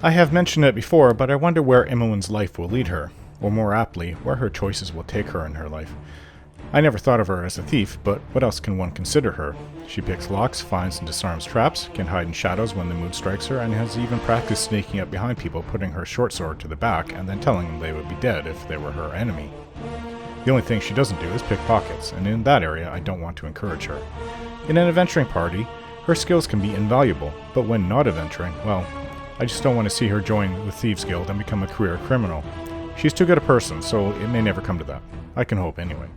I have mentioned it before, but I wonder where Imoen's life will lead her, or more aptly, where her choices will take her in her life. I never thought of her as a thief, but what else can one consider her? She picks locks, finds and disarms traps, can hide in shadows when the mood strikes her, and has even practiced sneaking up behind people, putting her short sword to the back, and then telling them they would be dead if they were her enemy. The only thing she doesn't do is pick pockets, and in that area I don't want to encourage her. In an adventuring party, her skills can be invaluable, but when not adventuring, well, I just don't want to see her join the Thieves Guild and become a career criminal. She's too good a person, so it may never come to that. I can hope anyway.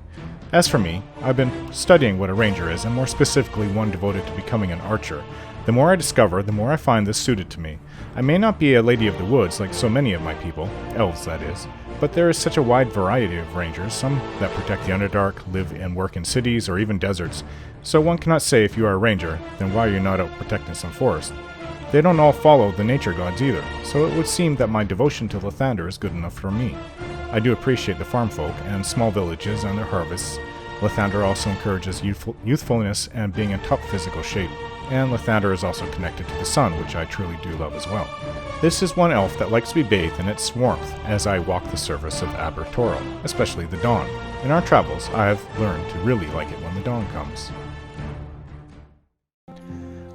As for me, I've been studying what a ranger is, and more specifically one devoted to becoming an archer. The more I discover, the more I find this suited to me. I may not be a lady of the woods like so many of my people, elves that is, but there is such a wide variety of rangers, some that protect the Underdark, live and work in cities or even deserts, so one cannot say if you are a ranger, then why are you not out protecting some forest? They don't all follow the nature gods either, so it would seem that my devotion to Lathander is good enough for me. I do appreciate the farm folk and small villages and their harvests. Lathander also encourages youthfulness and being in top physical shape, and Lathander is also connected to the sun, which I truly do love as well. This is one elf that likes to be bathed in its warmth as I walk the surface of Aber Toril, especially the dawn. In our travels, I have learned to really like it when the dawn comes.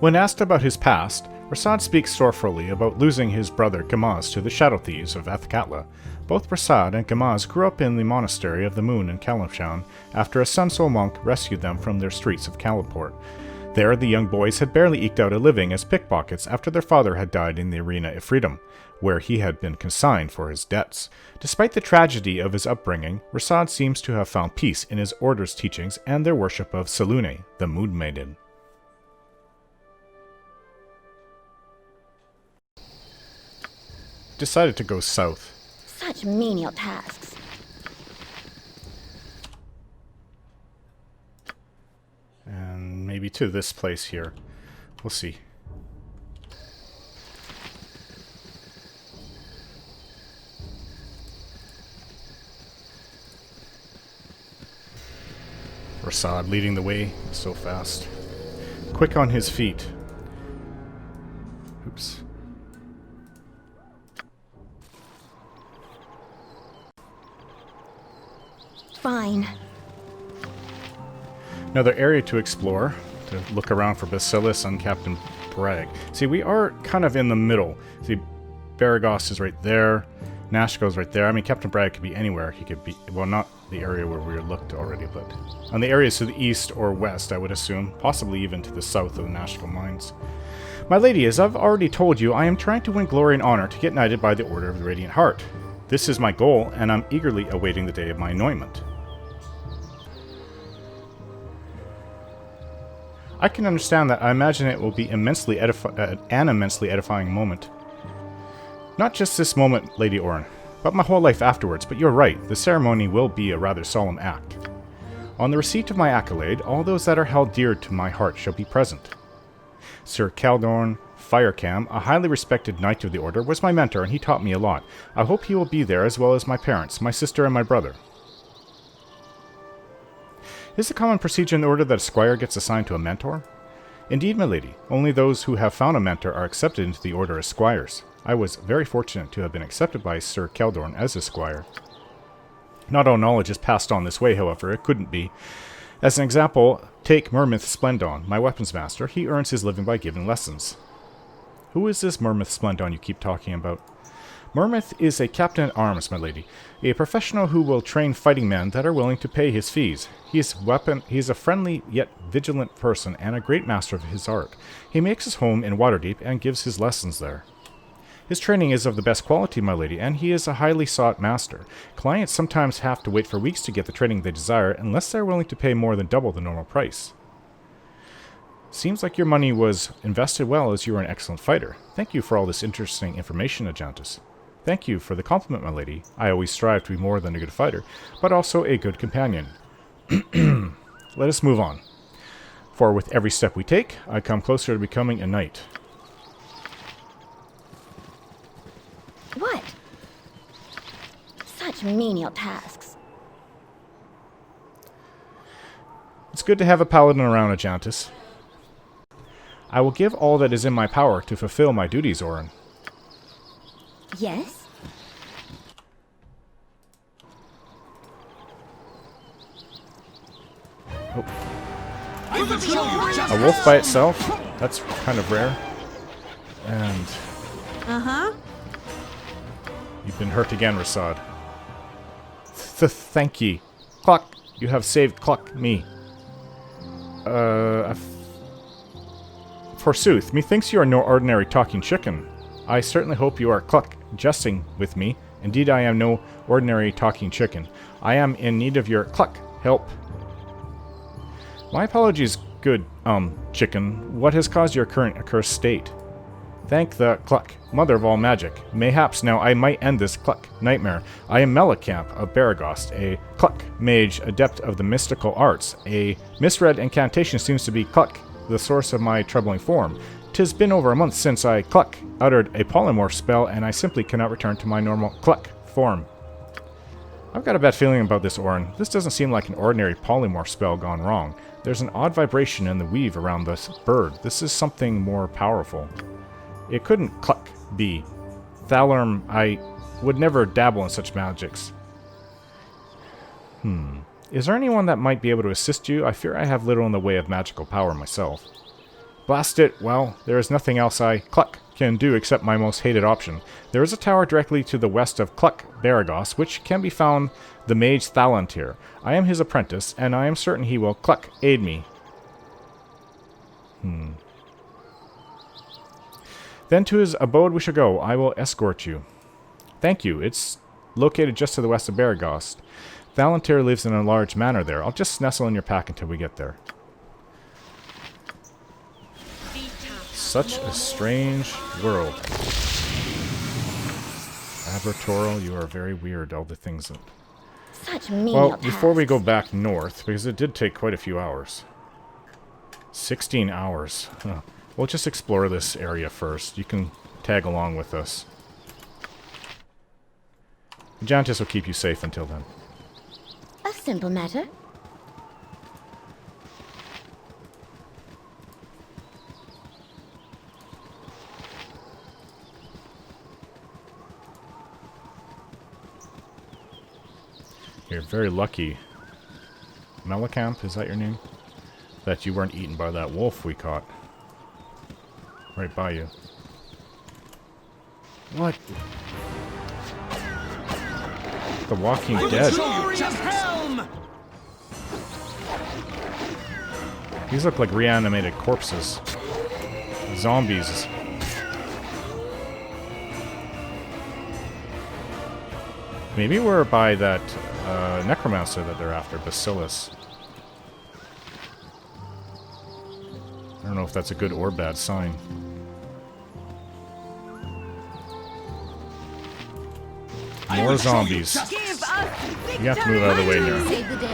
When asked about his past, Rasad speaks sorrowfully about losing his brother Gamaz to the Shadow Thieves of Athkatla. Both Rasad and Gamaz grew up in the Monastery of the Moon in Kalimshan after a Sunsoul monk rescued them from their streets of Kaliport. There, the young boys had barely eked out a living as pickpockets after their father had died in the Arena of Freedom, where he had been consigned for his debts. Despite the tragedy of his upbringing, Rasad seems to have found peace in his order's teachings and their worship of Selûne, the Moon Maiden. Decided to go south. Such menial tasks. And maybe to this place here. We'll see. Rasad leading the way so fast. Quick on his feet. Oops. Fine. Another area to explore, to look around for Bassilus and Captain Bragg. See, we are kind of in the middle. See, Baragos is right there. Nashko's right there. I mean, Captain Bragg could be anywhere. He could be, well, not the area where we looked already, but on the areas to the east or west, I would assume. Possibly even to the south of the Nashko mines. My lady, as I've already told you, I am trying to win glory and honor to get knighted by the Order of the Radiant Heart. This is my goal, and I'm eagerly awaiting the day of my anointment. I can understand that. I imagine it will be an immensely edifying moment. Not just this moment, Lady Orin, but my whole life afterwards, but you're right, the ceremony will be a rather solemn act. On the receipt of my accolade, all those that are held dear to my heart shall be present. Sir Caldorn Firecam, a highly respected knight of the Order, was my mentor and he taught me a lot. I hope he will be there as well as my parents, my sister and my brother. Is it common procedure in the Order that a squire gets assigned to a mentor? Indeed, my lady. Only those who have found a mentor are accepted into the Order as squires. I was very fortunate to have been accepted by Sir Caldorn as a squire. Not all knowledge is passed on this way, however. It couldn't be. As an example, take Mermith Splendon, my weapons master. He earns his living by giving lessons. Who is this Mermith Splendon you keep talking about? Mermith is a captain at arms, my lady, a professional who will train fighting men that are willing to pay his fees. He is a friendly yet vigilant person and a great master of his art. He makes his home in Waterdeep and gives his lessons there. His training is of the best quality, my lady, and he is a highly sought master. Clients sometimes have to wait for weeks to get the training they desire unless they're willing to pay more than double the normal price. Seems like your money was invested well as you are an excellent fighter. Thank you for all this interesting information, Ajantis. Thank you for the compliment, my lady. I always strive to be more than a good fighter, but also a good companion. Let us move on. For with every step we take, I come closer to becoming a knight. What? Such menial tasks. It's good to have a paladin around, Ajantis. I will give all that is in my power to fulfill my duties, Orin. Yes? Oh. A wolf by itself? That's kind of rare. And... Uh-huh. You've been hurt again, Rasad. Thank ye. Cluck, you have saved Cluck, me. Forsooth, methinks you are no ordinary talking chicken. I certainly hope you are Cluck, jesting with me. Indeed, I am no ordinary talking chicken. I am in need of your Cluck help. My apologies, good, chicken. What has caused your current accursed state? Thank the Cluck, mother of all magic. Mayhaps now I might end this Cluck nightmare. I am Melicamp of Baragost, a Cluck mage adept of the mystical arts. A misread incantation seems to be Cluck, the source of my troubling form. 'Tis been over a month since I Cluck uttered a polymorph spell, and I simply cannot return to my normal Cluck form. I've got a bad feeling about this, Orin. This doesn't seem like an ordinary polymorph spell gone wrong. There's an odd vibration in the weave around this bird. This is something more powerful. It couldn't Cluck be. Thalerm, I would never dabble in such magics. Is there anyone that might be able to assist you? I fear I have little in the way of magical power myself. Blast it, well, there is nothing else I, Cluck, can do except my most hated option. There is a tower directly to the west of Cluck, Baragos, which can be found the mage Thalantir. I am his apprentice, and I am certain he will, Cluck, aid me. Then to his abode we shall go. I will escort you. Thank you. It's located just to the west of Baragost. Thalantir lives in a large manor there. I'll just nestle in your pack until we get there. Such a strange world. Abertoral, you are very weird, all the things that... Such menial tasks. Before we go back north, because it did take quite a few hours. 16 hours. Huh. We'll just explore this area first. You can tag along with us. Jantis will keep you safe until then. A simple matter. You're very lucky. Melicamp, is that your name? That you weren't eaten by that wolf we caught. Right by you. What? The Walking Dead. These look like reanimated corpses. Zombies. Maybe we're by that Necromancer that they're after, Bassilus. I don't know if that's a good or bad sign. More zombies. You have to move out of the way now. Save the day.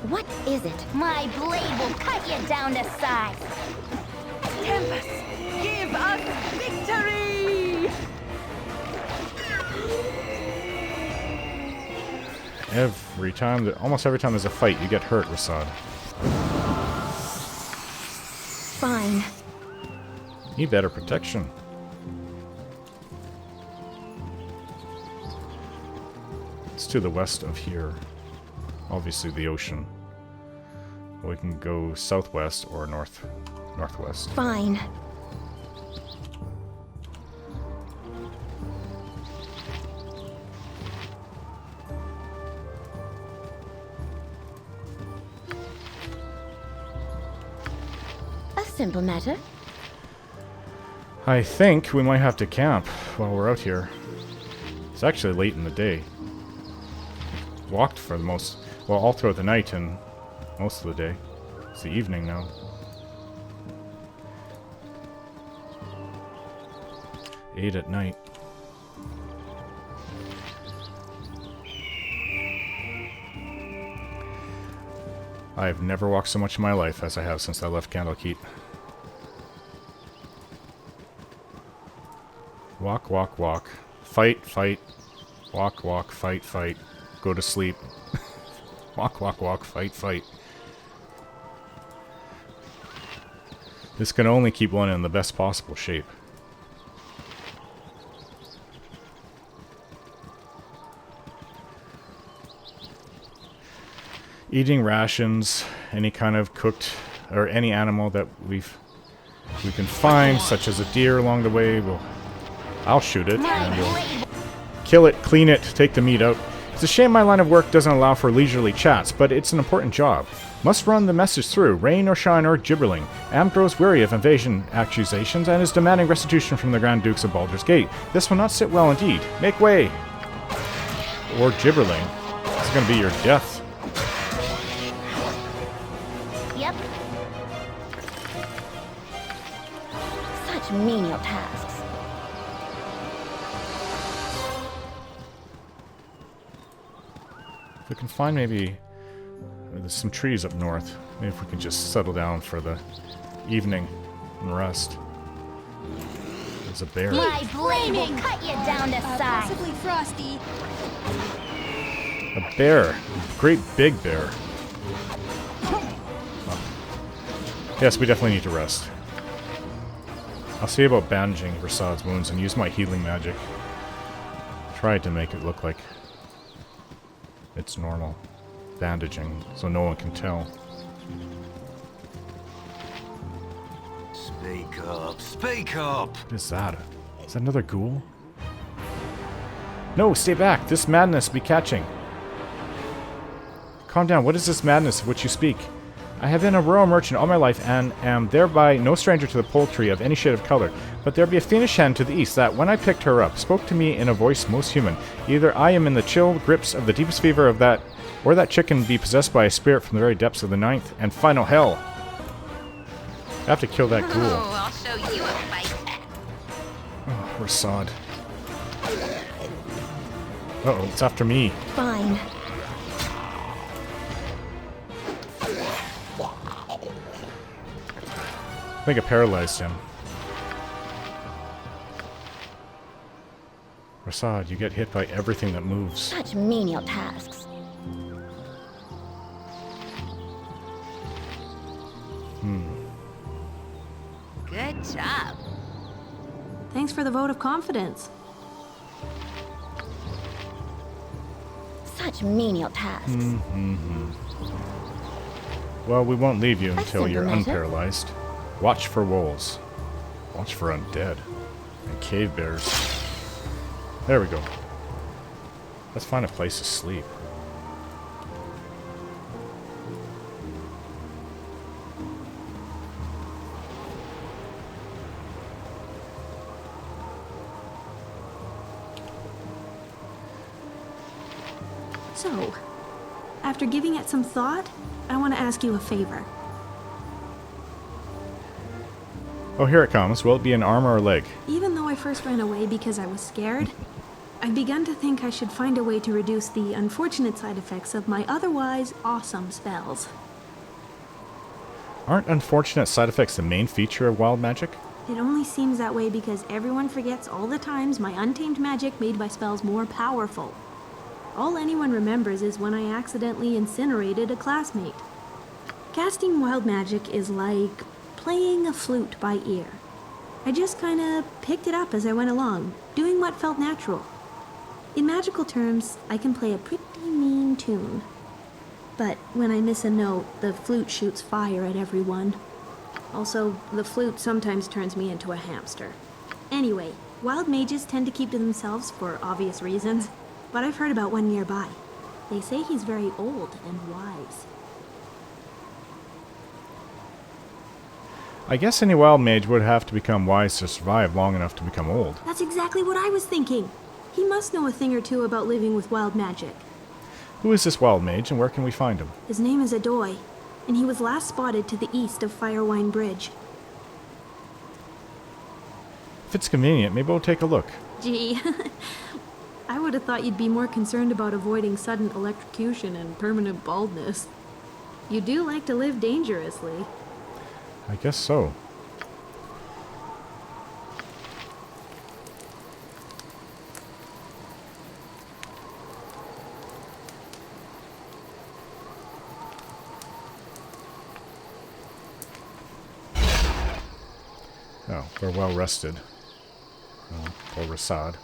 What is it? My blade will cut you down to size. Tempest, give us victory! Almost every time there's a fight, you get hurt, Rasad. Fine. Need better protection. It's to the west of here. Obviously the ocean. We can go southwest or northwest. Fine. A simple matter. I think we might have to camp while we're out here. It's actually late in the day. Walked for all throughout the night and most of the day. It's the evening now. 8 at night. I've never walked so much in my life as I have since I left Candlekeep. Walk, walk, walk. Fight, fight. Walk, walk, fight, fight. Go to sleep. Walk, walk, walk, fight, fight. This can only keep one in the best possible shape. Eating rations, any kind of cooked, or any animal that we can find, such as a deer along the way, I'll shoot it, and we'll kill it, clean it, take the meat out. It's a shame my line of work doesn't allow for leisurely chats, but it's an important job. Must run the message through, rain or shine or gibberling. Am grows weary of invasion accusations and is demanding restitution from the Grand Dukes of Baldur's Gate. This will not sit well indeed. Make way! Or gibberling. It's going to be your death. Yep. Such menial tasks. If we can find maybe... There's some trees up north. Maybe if we can just settle down for the evening and rest. There's a bear. My blade will cut you down to size. Possibly frosty. A bear. A great big bear. Oh. Yes, we definitely need to rest. I'll see about bandaging Rasad's wounds and use my healing magic. Try to make it look like it's normal bandaging, so no one can tell. Speak up, speak up! What is that? Is that another ghoul? No, stay back! This madness be catching! Calm down, what is this madness of which you speak? I have been a rural merchant all my life and am thereby no stranger to the poultry of any shade of color, but there be a fiendish hen to the east that, when I picked her up, spoke to me in a voice most human. Either I am in the chill grips of the deepest fever of that, or that chicken be possessed by a spirit from the very depths of the ninth and final hell. I have to kill that ghoul. Oh, I'll show you a fight. Oh, Rasad. Uh-oh, it's after me. Fine. I think I paralyzed him. Rasad, you get hit by everything that moves. Such menial tasks. Good job. Thanks for the vote of confidence. Such menial tasks. Well, we won't leave you until you're simple matter. unparalyzed. Watch for wolves. Watch for undead. And cave bears. There we go. Let's find a place to sleep. So, after giving it some thought, I want to ask you a favor. Oh, here it comes. Will it be an arm or a leg? Even though I first ran away because I was scared, I've begun to think I should find a way to reduce the unfortunate side effects of my otherwise awesome spells. Aren't unfortunate side effects the main feature of wild magic? It only seems that way because everyone forgets all the times my untamed magic made my spells more powerful. All anyone remembers is when I accidentally incinerated a classmate. Casting wild magic is like playing a flute by ear. I just kinda picked it up as I went along, doing what felt natural. In magical terms, I can play a pretty mean tune. But when I miss a note, the flute shoots fire at everyone. Also, the flute sometimes turns me into a hamster. Anyway, wild mages tend to keep to themselves for obvious reasons, but I've heard about one nearby. They say he's very old and wise. I guess any wild mage would have to become wise to survive long enough to become old. That's exactly what I was thinking. He must know a thing or two about living with wild magic. Who is this wild mage and where can we find him? His name is Adoy, and he was last spotted to the east of Firewine Bridge. If it's convenient, maybe we'll take a look. Gee, I would have thought you'd be more concerned about avoiding sudden electrocution and permanent baldness. You do like to live dangerously. I guess so. Oh, we're well rested. Or Rasad.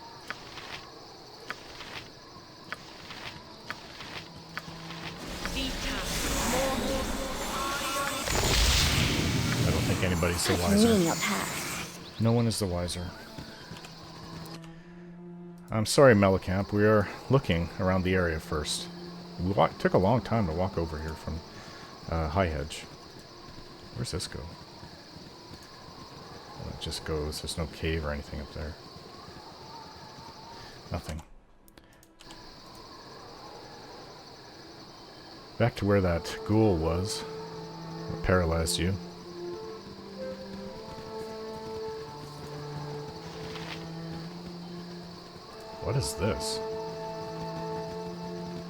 I don't think anybody's the Such wiser. menial tasks. No one is the wiser. I'm sorry, Melicamp. We are looking around the area first. We took a long time to walk over here from High Hedge. Where's this go? Oh, it just goes. There's no cave or anything up there. Nothing. Back to where that ghoul was. That paralyzed you. What is this?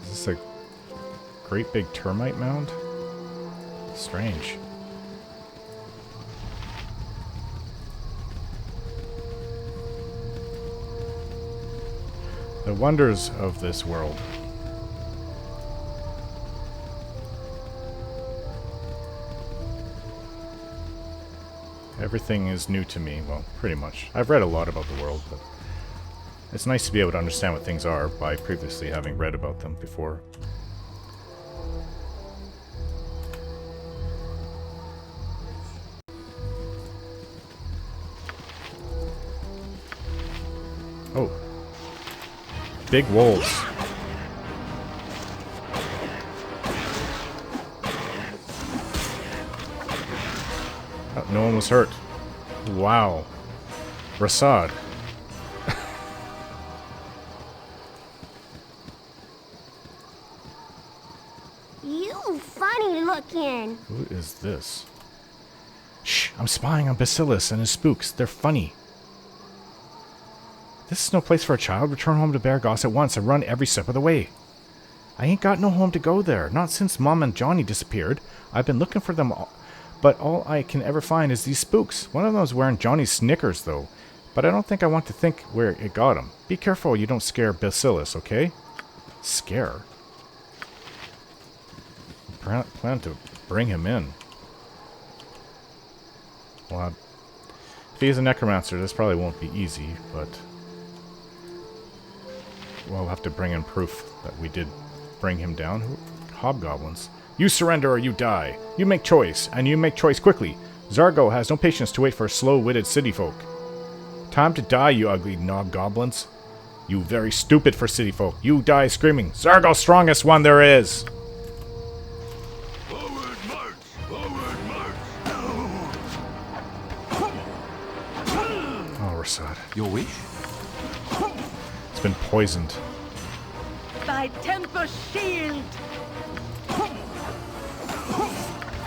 Is this a great big termite mound? Strange. The wonders of this world. Everything is new to me. Well, pretty much. I've read a lot about the world, but it's nice to be able to understand what things are by previously having read about them before. Oh. Big wolves. Oh, no one was hurt. Wow. Rasad. You funny looking. Who is this? Shh, I'm spying on Bassilus and his spooks. They're funny. This is no place for a child. Return home to Bear Goss at once and run every step of the way. I ain't got no home to go there. Not since Mom and Johnny disappeared. I've been looking for them all, but all I can ever find is these spooks. One of them was wearing Johnny's Snickers, though. But I don't think I want to think where it got him. Be careful you don't scare Bassilus, okay? Scare? Plan to bring him in. Well, if he's a Necromancer, this probably won't be easy, but we'll have to bring in proof that we did bring him down. Hobgoblins. You surrender or you die. You make choice, and you make choice quickly. Zargo has no patience to wait for slow-witted city folk. Time to die, you ugly knob-goblins. You very stupid for city folk. You die screaming, Zargo strongest one there is! Forward march! Forward march! Oh, Rasad. Your wish? It's been poisoned. Thy temper shield!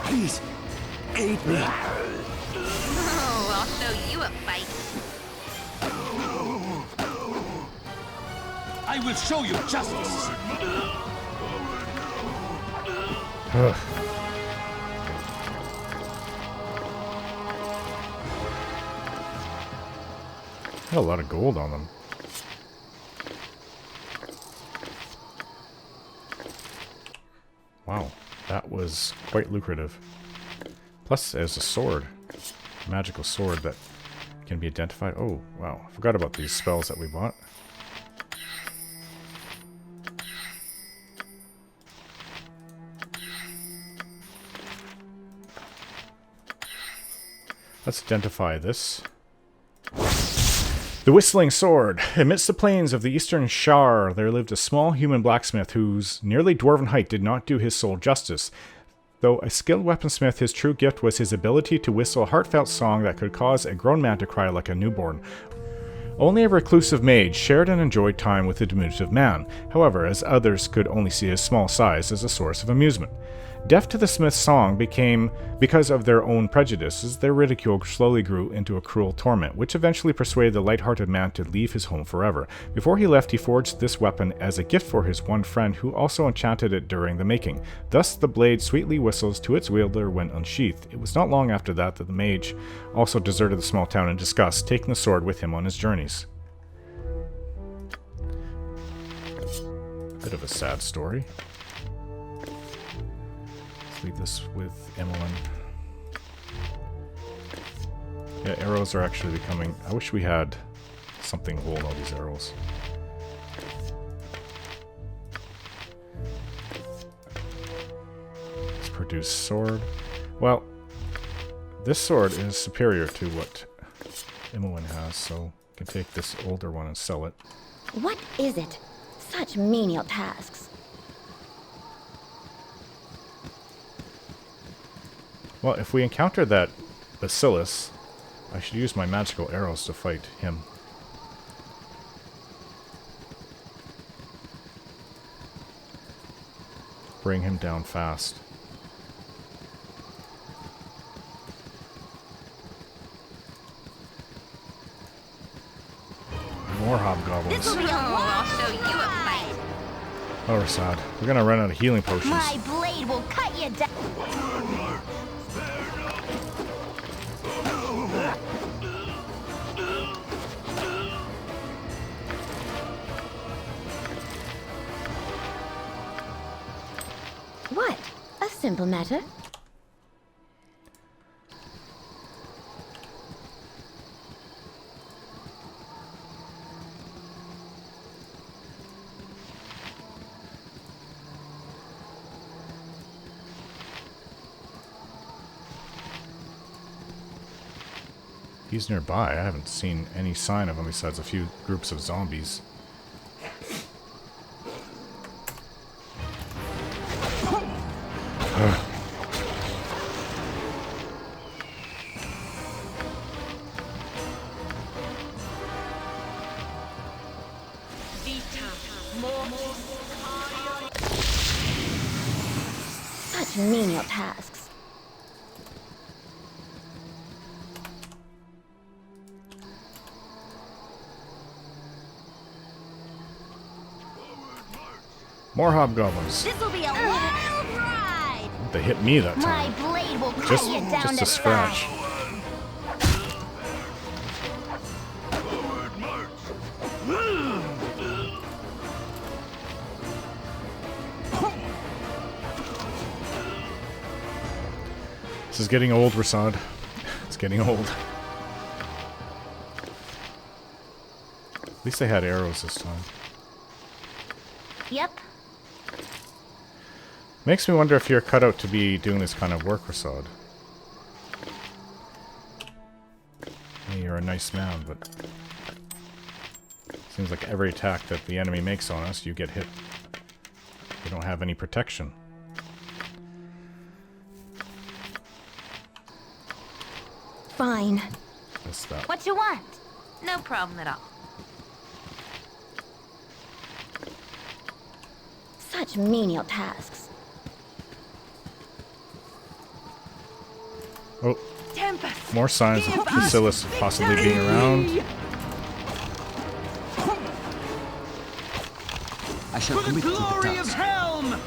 Please, aid me. Oh, I'll show you a fight. I will show you justice. Ugh. Had a lot of gold on them. Wow, that was quite lucrative. Plus, there's a sword. A magical sword that can be identified. Oh, wow. I forgot about these spells that we bought. Let's identify this. The Whistling Sword. Amidst the plains of the eastern Shar, there lived a small human blacksmith whose nearly dwarven height did not do his soul justice. Though a skilled weaponsmith, his true gift was his ability to whistle a heartfelt song that could cause a grown man to cry like a newborn. Only a reclusive mage shared and enjoyed time with the diminutive man, however, as others could only see his small size as a source of amusement. Deaf to the smith's song became, because of their own prejudices, their ridicule slowly grew into a cruel torment, which eventually persuaded the light-hearted man to leave his home forever. Before he left, he forged this weapon as a gift for his one friend, who also enchanted it during the making. Thus, the blade sweetly whistles to its wielder when unsheathed. It was not long after that the mage also deserted the small town in disgust, taking the sword with him on his journeys. Bit of a sad story. Leave this with Emmeline. Yeah, arrows are actually becoming... I wish we had something to hold all these arrows. Let's produce sword. Well, this sword is superior to what Imoen has, so I can take this older one and sell it. What is it? Such menial tasks. Well, if we encounter that Bassilus, I should use my magical arrows to fight him. Bring him down fast. More hobgoblins. Oh, I'll show you a fight. Oh, we're sad. We're gonna run out of healing potions. My blade will cut you down. What? A simple matter. He's nearby. I haven't seen any sign of him besides a few groups of zombies. Ugh. Such menial tasks. More hobgoblins. This'll be a wild ride. They hit me that My time. blade will cut you down Just to a scratch. size. This is getting old, Rasad. It's getting old. At least they had arrows this time. Yep. Makes me wonder if you're cut out to be doing this kind of work, Rasad. I mean, you're a nice man, but... seems like every attack that the enemy makes on us, you get hit. You don't have any protection. Fine. Missed that. What you want? No problem at all. Such menial tasks. Oh, Tempest. more signs of Give us Bassilus possibly being around. I shall For the commit to the glory of task. Helm.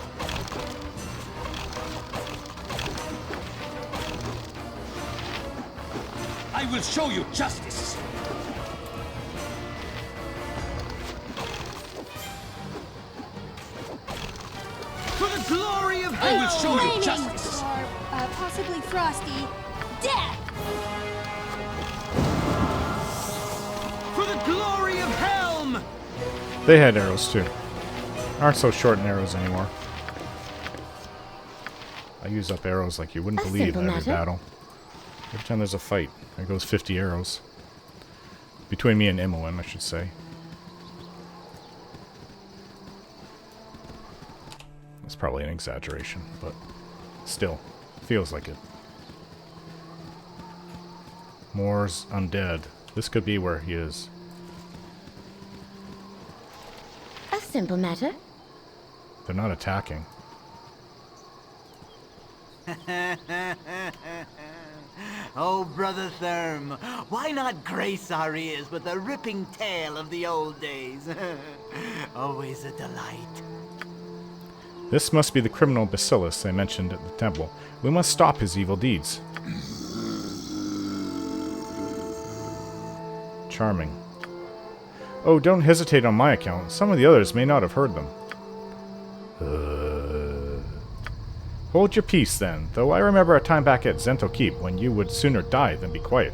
I will show you justice. For the glory of Helm. I will show you justice. Or possibly frosty. Death! For the glory of Helm. They had arrows too. Aren't so short in arrows anymore. I use up arrows like you wouldn't A believe simple in every matter. battle. Every time there's a fight, there goes 50 arrows. Between me and Imoen, I should say. That's probably an exaggeration, but still, feels like it. Moore's undead. This could be where he is. A simple matter. They're not attacking. Oh, Brother Therm, why not grace our ears with a ripping tale of the old days? Always a delight. This must be the criminal Bassilus they mentioned at the temple. We must stop his evil deeds. Charming. Oh, don't hesitate on my account. Some of the others may not have heard them. Hold your peace, then, though I remember a time back at Zento Keep when you would sooner die than be quiet.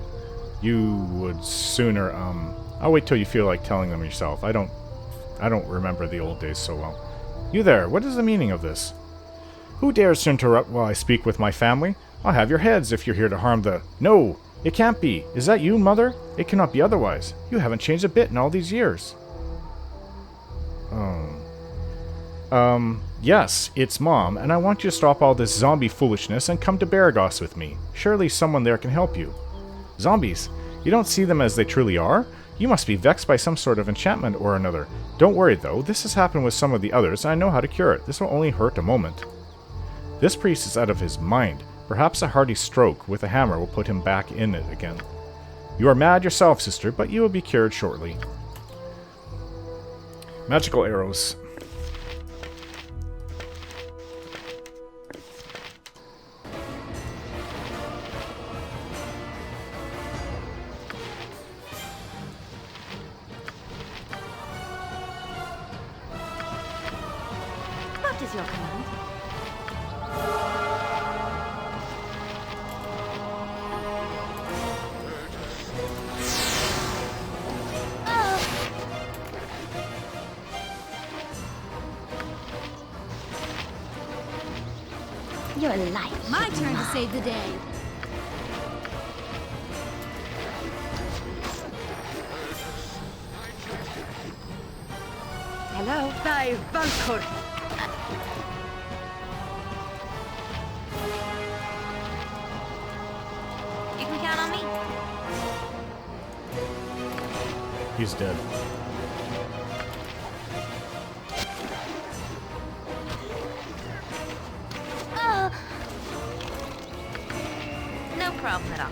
You would sooner, I'll wait till you feel like telling them yourself. I don't remember the old days so well. You there, what is the meaning of this? Who dares to interrupt while I speak with my family? I'll have your heads if you're here to harm the... No! It can't be! Is that you, Mother? It cannot be otherwise. You haven't changed a bit in all these years. Yes, it's Mom, and I want you to stop all this zombie foolishness and come to Baragos with me. Surely someone there can help you. Zombies? You don't see them as they truly are? You must be vexed by some sort of enchantment or another. Don't worry, though. This has happened with some of the others, and I know how to cure it. This will only hurt a moment. This priest is out of his mind. Perhaps a hearty stroke with a hammer will put him back in it again. You are mad yourself, sister, but you will be cured shortly. Magical arrows. What is your command? Your life. My turn to save the day. Hello? Thy Valkor. You can count on me. He's dead. No problem at all.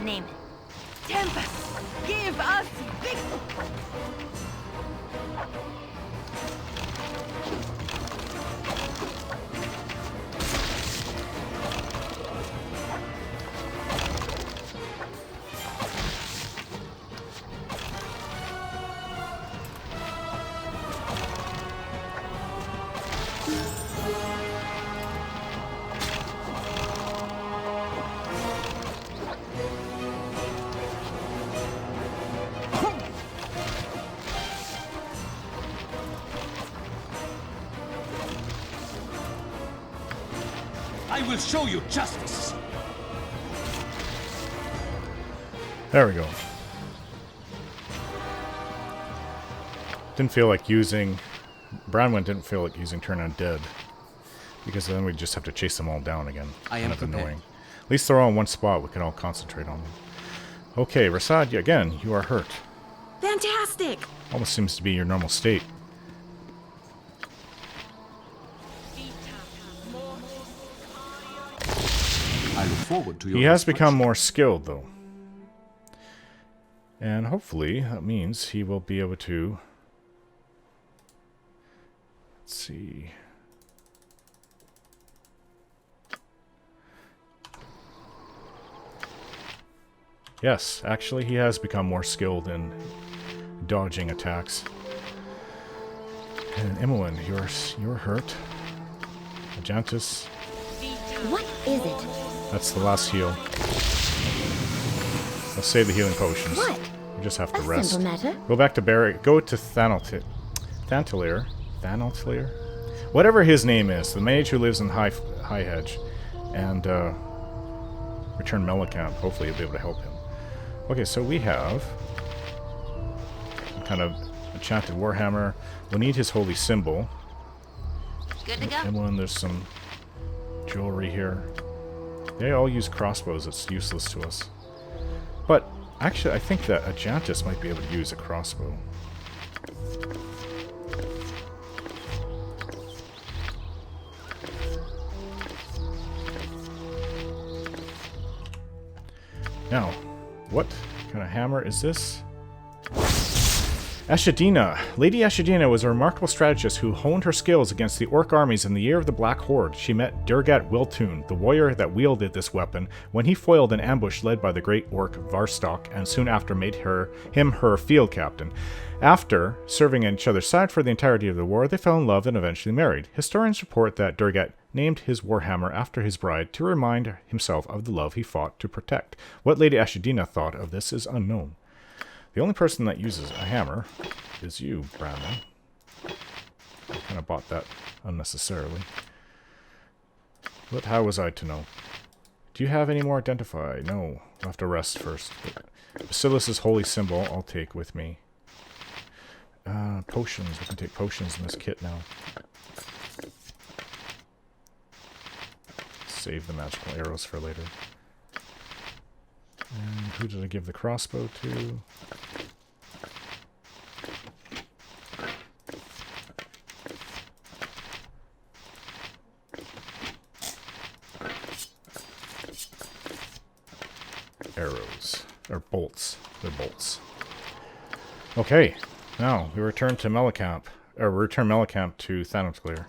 Name it. Tempest, give us victory. I will show you justice. There we go. Didn't feel like using... Branwen didn't feel like using Turn Undead. Because then we'd just have to chase them all down again. I am Kind of prepared. annoying. At least they're all in one spot. We can all concentrate on them. Okay, Rasad, again, you are hurt. Fantastic! Almost seems to be your normal state. I look forward to your He has become more skilled, though. And hopefully, that means he will be able to... Let's see... Yes, actually, he has become more skilled in dodging attacks. And Imoen, you're hurt. Ajantis, What is it? that's the last heal. Let's save the healing potions. What? We just have to A rest. simple matter. Go back to Barry. Go to Thanalir. Whatever his name is, the mage who lives in High Hedge, and return Melicamp. Hopefully, you'll be able to help him. Okay, so we have some kind of enchanted warhammer. We'll need his holy symbol. Good to go. And when there's some jewelry here. They all use crossbows. It's useless to us. But actually, I think that Ajantis might be able to use a crossbow. Now, what kind of hammer is this? Ashadina. Lady Ashadina was a remarkable strategist who honed her skills against the orc armies in the year of the Black Horde. She met Durgat Wiltoon, the warrior that wielded this weapon, when he foiled an ambush led by the great orc Varstok, and soon after made him her field captain. After serving at each other's side for the entirety of the war, they fell in love and eventually married. Historians report that Durgat named his warhammer after his bride to remind himself of the love he fought to protect. What Lady Ashadina thought of this is unknown. The only person that uses a hammer is you, Brandon. I kind of bought that unnecessarily. But how was I to know? Do you have any more identify? No. I'll have to rest first. Bassilus' holy symbol I'll take with me. Potions. We can take potions in this kit now. Save the magical arrows for later. And who did I give the crossbow to? Arrows. Or bolts. They're bolts. Okay. Now, we return to Mellicamp. Or return Mellicamp to Thanos Glare.